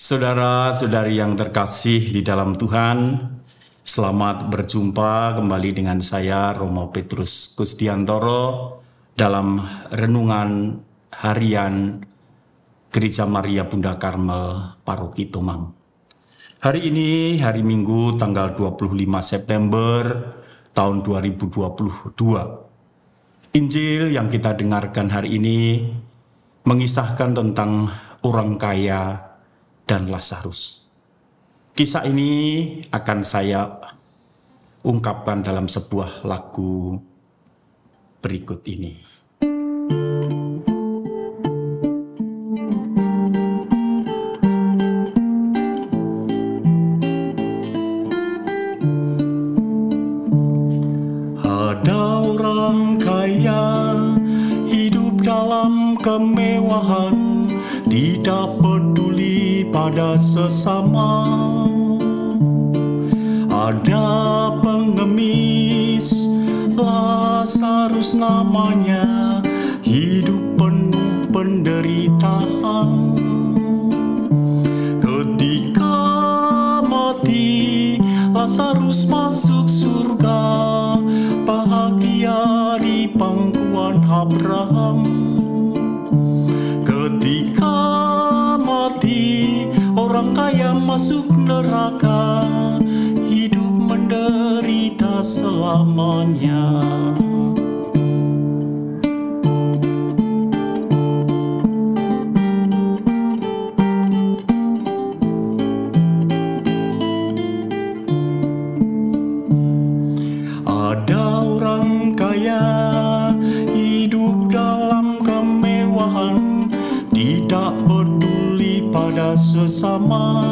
Saudara-saudari yang terkasih di dalam Tuhan, selamat berjumpa kembali dengan saya Romo Petrus Kusdiantoro dalam renungan harian Gereja Maria Bunda Karmel Paroki Tomang. Hari ini hari Minggu tanggal 25 September tahun 2022. Injil yang kita dengarkan hari ini mengisahkan tentang orang kaya dan Lazarus. Kisah ini akan saya ungkapkan dalam sebuah lagu berikut ini. Ada orang kaya hidup dalam kemewahan, tidak peduli pada sesama. Ada pengemis, Lazarus namanya, hidup penuh penderitaan. Ketika mati, Lazarus masuk surga, bahagia di pangkuan Abraham. Ketika mati, orang kaya masuk neraka, hidup menderita selamanya. Ada orang kaya hidup dalam kemewahan, tidak peduli pada sesama.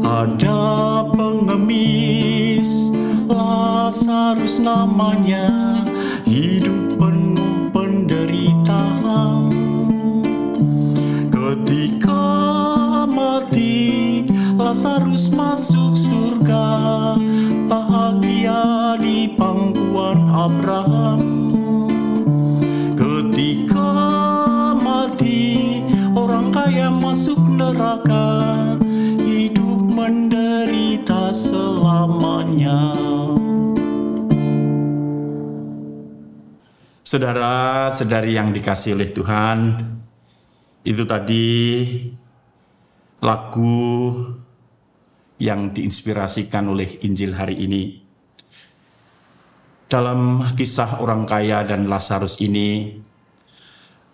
Ada pengemis, Lazarus namanya, hidup penuh penderitaan. Ketika mati, Lazarus masuk surga, bahagia di pangkuan Abraham. Ketika mati, orang kaya masuk neraka, hidup menderita selamanya. Saudara-saudari yang dikasihi oleh Tuhan, itu tadi lagu yang diinspirasikan oleh Injil hari ini. Dalam kisah orang kaya dan Lazarus ini,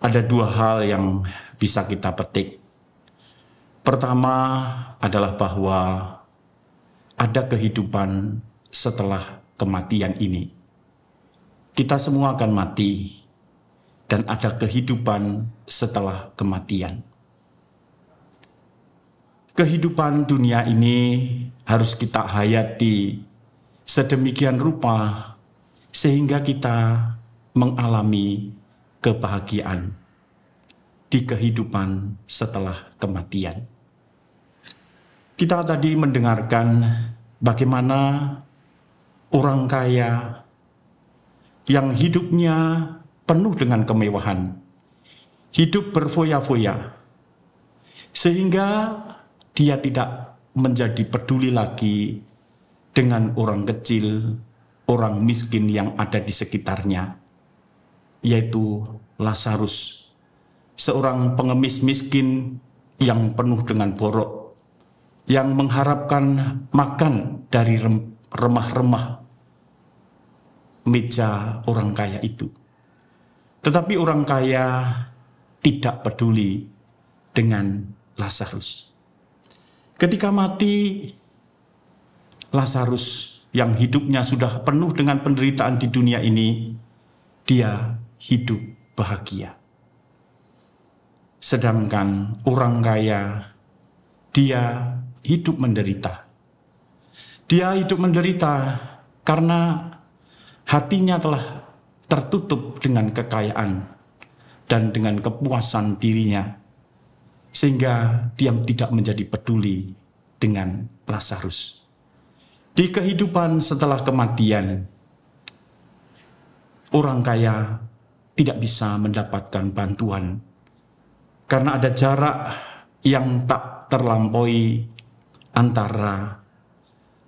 ada dua hal yang bisa kita petik. Pertama adalah bahwa ada kehidupan setelah kematian ini. Kita semua akan mati, dan ada kehidupan setelah kematian. Kehidupan dunia ini harus kita hayati sedemikian rupa sehingga kita mengalami kebahagiaan di kehidupan setelah kematian. Kita tadi mendengarkan bagaimana orang kaya yang hidupnya penuh dengan kemewahan, hidup berfoya-foya, sehingga dia tidak menjadi peduli lagi dengan orang kecil, orang miskin yang ada di sekitarnya, yaitu Lazarus, seorang pengemis miskin yang penuh dengan borok, yang mengharapkan makan dari remah-remah meja orang kaya itu. Tetapi orang kaya tidak peduli dengan Lazarus. Ketika mati, Lazarus yang hidupnya sudah penuh dengan penderitaan di dunia ini, dia hidup bahagia. Sedangkan orang kaya, dia hidup menderita. Dia hidup menderita karena hatinya telah tertutup dengan kekayaan dan dengan kepuasan dirinya, sehingga dia tidak menjadi peduli dengan Lazarus. Di kehidupan setelah kematian, orang kaya tidak bisa mendapatkan bantuan karena ada jarak yang tak terlampaui antara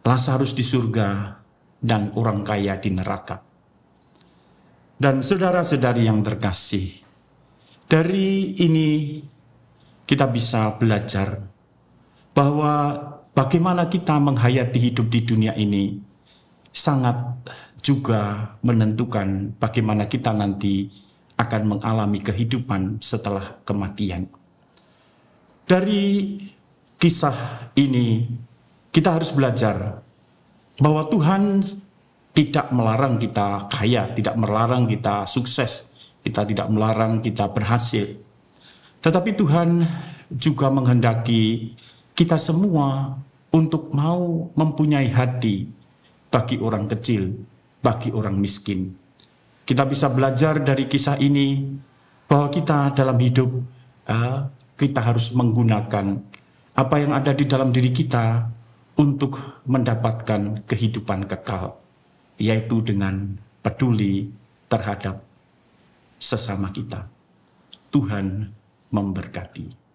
Lazarus di surga dan orang kaya di neraka. Dan saudara-saudari yang terkasih, dari ini kita bisa belajar bahwa bagaimana kita menghayati hidup di dunia ini sangat juga menentukan bagaimana kita nanti akan mengalami kehidupan setelah kematian. Dari kisah ini kita harus belajar bahwa Tuhan tidak melarang kita kaya, tidak melarang kita sukses, kita tidak melarang kita berhasil. Tetapi Tuhan juga menghendaki kita semua untuk mau mempunyai hati bagi orang kecil, bagi orang miskin. Kita bisa belajar dari kisah ini bahwa kita dalam hidup, kita harus menggunakan apa yang ada di dalam diri kita untuk mendapatkan kehidupan kekal, yaitu dengan peduli terhadap sesama kita. Tuhan memberkati.